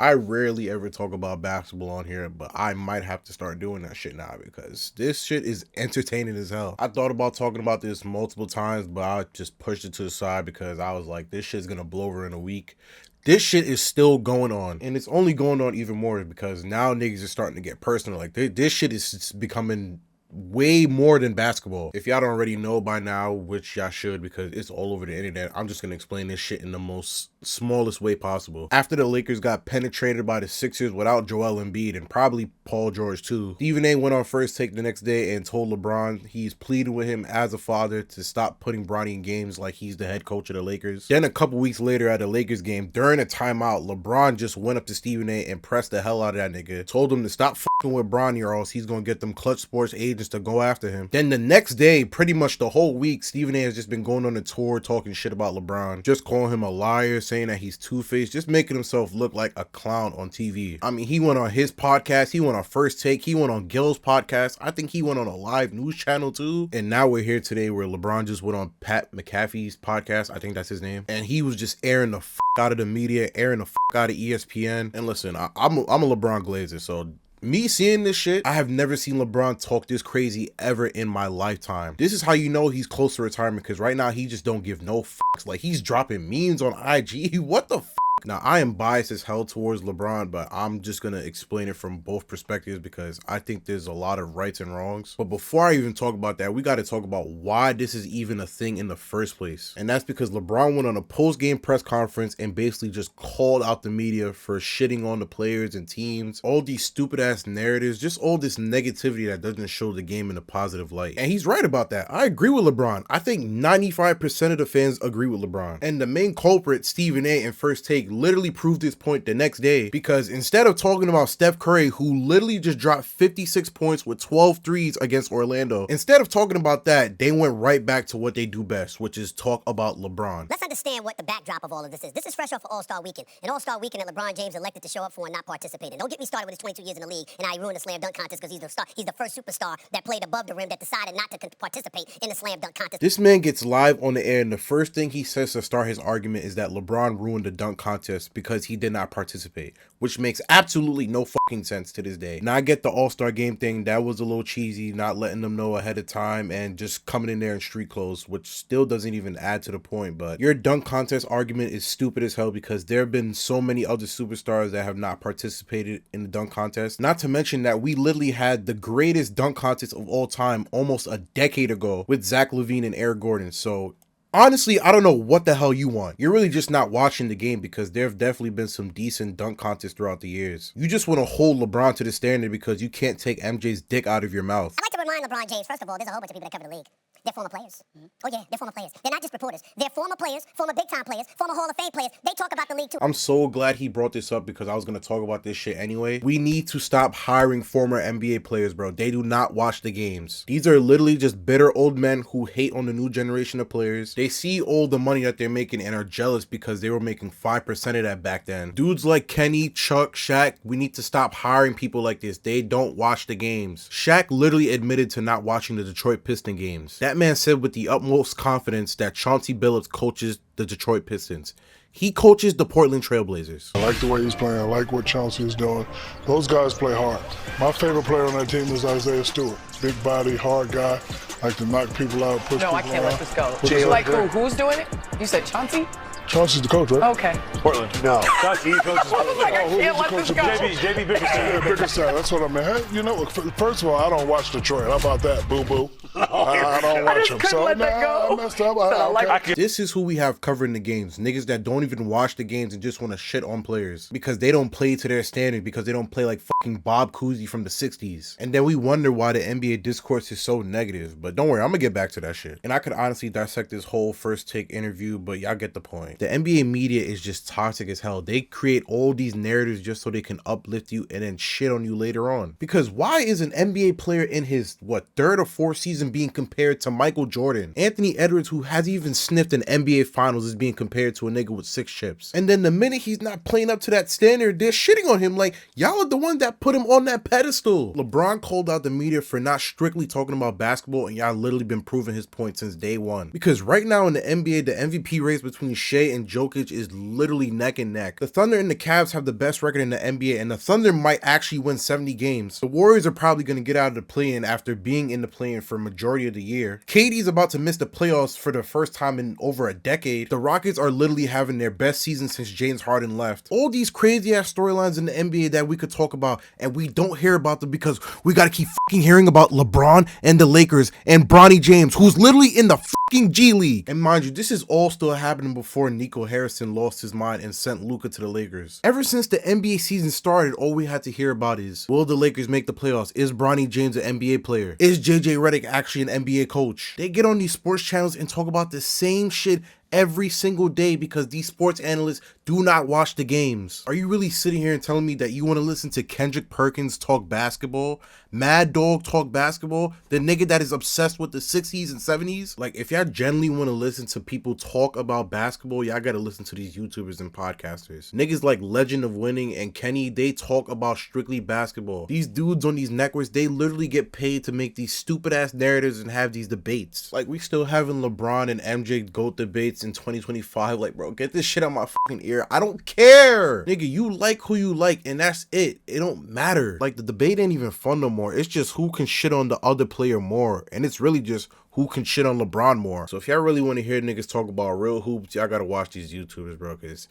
I rarely ever talk about basketball on here, but I might have to start doing that shit now because this shit is entertaining as hell. I thought about talking about this multiple times, but I just pushed it to the side because I was like, this shit's gonna blow over in a week. This shit is still going on, and it's only going on even more because now niggas are starting to get personal. Like, this shit is becoming way more than basketball. If y'all don't already know by now, which y'all should because it's all over the internet, I'm just gonna explain this shit in the most smallest way possible. After the Lakers got penetrated by the Sixers without Joel Embiid and probably Paul George too, Stephen A went on First Take the next day and told LeBron he's pleading with him as a father to stop putting Bronny in games like he's the head coach of the Lakers. Then a couple weeks later at a Lakers game, during a timeout, LeBron just went up to Stephen A and pressed the hell out of that nigga, told him to stop fucking with Bronny or else he's gonna get them Clutch Sports agents to go after him. Then the next day, pretty much the whole week, Stephen A has just been going on a tour talking shit about LeBron, just calling him a liar, saying that he's two-faced, just making himself look like a clown on TV. I mean, he went on his podcast, he went on First Take, he went on Gil's podcast, I think he went on a live news channel too, and now we're here today where LeBron just went on Pat McAfee's podcast, I think that's his name, and he was just airing the out of the media, airing the out of ESPN. And listen, I'm a LeBron Glazer, so me seeing this shit, I have never seen LeBron talk this crazy ever in my lifetime. This is how you know he's close to retirement, because right now he just don't give no fucks. Like, he's dropping memes on IG. What the fuck? Now, I am biased as hell towards LeBron, but I'm just gonna explain it from both perspectives because I think there's a lot of rights and wrongs. But before I even talk about that, we gotta talk about why this is even a thing in the first place. And that's because LeBron went on a post-game press conference and basically just called out the media for shitting on the players and teams, all these stupid ass narratives, just all this negativity that doesn't show the game in a positive light. And he's right about that. I agree with LeBron. I think 95% of the fans agree with LeBron. And the main culprit, Stephen A and First Take, literally proved his point the next day, because instead of talking about Steph Curry, who literally just dropped 56 points with 12 threes against Orlando, instead of talking about that, they went right back to what they do best, which is talk about LeBron. Let's understand what the backdrop of all of this is. This is fresh off of All-Star Weekend, an All-Star Weekend that LeBron James elected to show up for and not participate in. Don't get me started with his 22 years in the league and I ruined the slam dunk contest because he's the first superstar that played above the rim that decided not to participate in the slam dunk contest. This man gets live on the air and the first thing he says to start his argument is that LeBron ruined the dunk contest because he did not participate, which makes absolutely no fucking sense to this day. Now, I get the All-Star game thing, that was a little cheesy, not letting them know ahead of time and just coming in there in street clothes, which still doesn't even add to the point. But your dunk contest argument is stupid as hell because there have been so many other superstars that have not participated in the dunk contest. Not to mention that we literally had the greatest dunk contest of all time almost a decade ago with Zach LaVine and Eric Gordon. So honestly, I don't know what the hell you want. You're really just not watching the game because there have definitely been some decent dunk contests throughout the years. You just want to hold LeBron to the standard because you can't take MJ's dick out of your mouth. I like to remind LeBron James, first of all, there's a whole bunch of people that cover the league. They're former players. Oh yeah, they're former players. They're not just reporters. They're former players, former big-time players, former Hall of Fame players. They talk about the league too. I'm so glad he brought this up because I was going to talk about this shit anyway. We need to stop hiring former NBA players, bro. They do not watch the games. These are literally just bitter old men who hate on the new generation of players. They see all the money that they're making and are jealous because they were making 5% of that back then. Dudes like Kenny, Chuck, Shaq, we need to stop hiring people like this. They don't watch the games. Shaq literally admitted to not watching the Detroit Pistons games. That man said with the utmost confidence that Chauncey Billups coaches the Detroit Pistons. He coaches the Portland Trailblazers. I like the way he's playing. I like what Chauncey is doing. Those guys play hard. My favorite player on that team is Isaiah Stewart. Big body, hard guy. Like to knock people out, push people around. No, I can't let this go. Like who? Who's doing it? You said Chauncey? Chauncey's the coach, right? Okay. Portland. No. Chauncey, he coaches Portland. I can't let this go. JB Bickerstaff. Yeah, Bickerstaff. That's what I mean. Hey, you know, first of all, I don't watch Detroit. How about that, boo-boo? I don't watch them. So, let that go. I messed up. This is who we have covering the games. Niggas that don't even watch the games and just want to shit on players because they don't play to their standard, because they don't play like fucking Bob Cousy from the 60s. And then we wonder why the NBA discourse is so negative. But don't worry, I'm gonna get back to that shit. And I could honestly dissect this whole First Take interview, but y'all get the point. The NBA media is just toxic as hell. They create all these narratives just so they can uplift you and then shit on you later on. Because why is an NBA player in his, third or fourth season being compared to Michael Jordan? Anthony Edwards, who hasn't even sniffed an NBA Finals, is being compared to a nigga with 6 chips. And then the minute he's not playing up to that standard, they're shitting on him like, y'all are the one that put him on that pedestal. LeBron called out the media for not strictly talking about basketball, and y'all literally been proving his point since day one. Because right now in the NBA, the MVP race between Shea Clay and Jokic is literally neck and neck. The Thunder and the Cavs have the best record in the NBA, and the Thunder might actually win 70 games. The Warriors are probably going to get out of the play-in after being in the play-in for a majority of the year. KD's about to miss the playoffs for the first time in over a decade. The Rockets are literally having their best season since James Harden left. All these crazy ass storylines in the NBA that we could talk about, and we don't hear about them because we got to keep fucking hearing about LeBron and the Lakers and Bronny James, who's literally in the fucking G League. And mind you, this is all still happening before Nico Harrison lost his mind and sent Luka to the Lakers. Ever since the NBA season started, all we had to hear about is, will the Lakers make the playoffs? Is Bronny James an NBA player? Is JJ Redick actually an NBA coach? They get on these sports channels and talk about the same shit every single day because these sports analysts do not watch the games. Are you really sitting here and telling me that you want to listen to Kendrick Perkins talk basketball? Mad Dog talk basketball? The nigga that is obsessed with the 60s and 70s? Like, if y'all genuinely want to listen to people talk about basketball, y'all gotta listen to these YouTubers and podcasters. Niggas like Legend of Winning and Kenny, they talk about strictly basketball. These dudes on these networks, they literally get paid to make these stupid ass narratives and have these debates. Like, we still having LeBron and MJ GOAT debates in 2025. Like, bro, get this shit out my fucking ear. I don't care. Nigga, you like who you like, and that's it. It don't matter. Like, the debate ain't even fun no more. It's just who can shit on the other player more, and it's really just who can shit on LeBron more. So if y'all really want to hear niggas talk about real hoops, y'all gotta watch these YouTubers, bro, because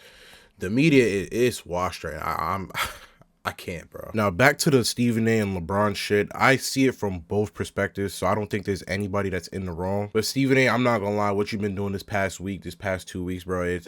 the media is washed right now. I can't, bro. Now, back to the Stephen A. and LeBron shit. I see it from both perspectives, so I don't think there's anybody that's in the wrong. But Stephen A., I'm not gonna lie, what you've been doing this past week, this past 2 weeks, bro,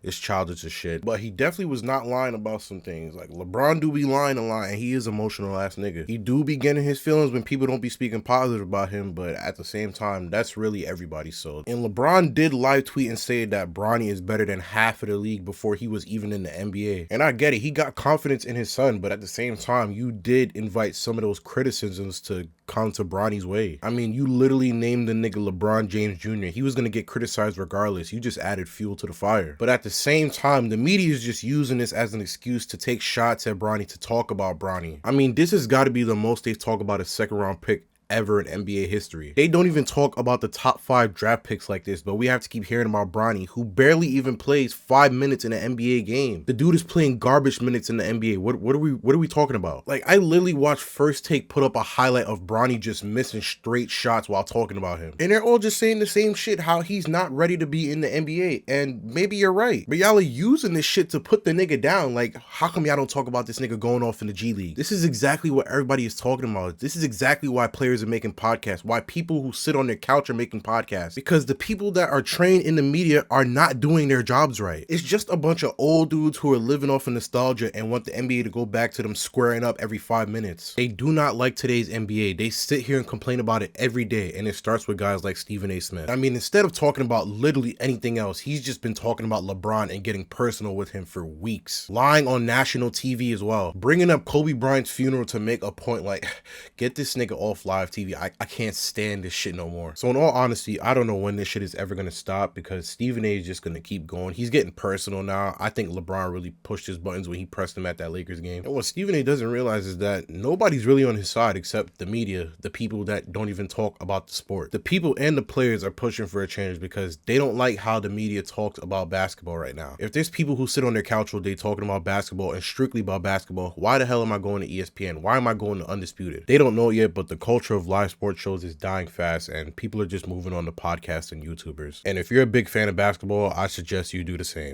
it's childish as shit. But he definitely was not lying about some things. Like, LeBron do be lying a lot, and he is emotional ass nigga. He do be getting his feelings when people don't be speaking positive about him, but at the same time, that's really everybody. So, and LeBron did live tweet and say that Bronny is better than half of the league before he was even in the NBA. And I get it, he got confidence in his son, but at the same time, you did invite some of those criticisms to come to Bronny's way. I mean, you literally named the nigga LeBron James Jr. He was gonna get criticized regardless. You just added fuel to the fire. But at the same time, the media is just using this as an excuse to take shots at Bronny, to talk about Bronny. I mean, this has got to be the most they've talked about a second round pick ever in NBA history. They don't even talk about the top 5 draft picks like this, but we have to keep hearing about Bronny, who barely even plays 5 minutes in an NBA game. The dude is playing garbage minutes in the NBA. What are we talking about? Like, I literally watched First Take put up a highlight of Bronny just missing straight shots while talking about him. And they're all just saying the same shit, how he's not ready to be in the NBA. And maybe you're right, but y'all are using this shit to put the nigga down. Like, how come y'all don't talk about this nigga going off in the G League? This is exactly what everybody is talking about. This is exactly why players are making podcasts, why people who sit on their couch are making podcasts, because the people that are trained in the media are not doing their jobs right. It's just a bunch of old dudes who are living off of nostalgia and want the NBA to go back to them squaring up every 5 minutes. They do not like today's NBA. They sit here and complain about it every day, and it starts with guys like Stephen A. Smith. I mean, instead of talking about literally anything else, he's just been talking about LeBron and getting personal with him for weeks, lying on national TV as well, bringing up Kobe Bryant's funeral to make a point. Like, get this nigga off live TV. I can't stand this shit no more. So in all honesty, I don't know when this shit is ever gonna stop, because Stephen A is just gonna keep going. He's getting personal now. I think LeBron really pushed his buttons when he pressed him at that Lakers game. And what Stephen A doesn't realize is that nobody's really on his side except the media, the people that don't even talk about the sport. The people and the players are pushing for a change because they don't like how the media talks about basketball right now. If there's people who sit on their couch all day talking about basketball and strictly about basketball, why the hell am I going to ESPN? Why am I going to Undisputed? They don't know it yet, but the culture of live sports shows is dying fast, and people are just moving on to podcasts and YouTubers. And if you're a big fan of basketball, I suggest you do the same.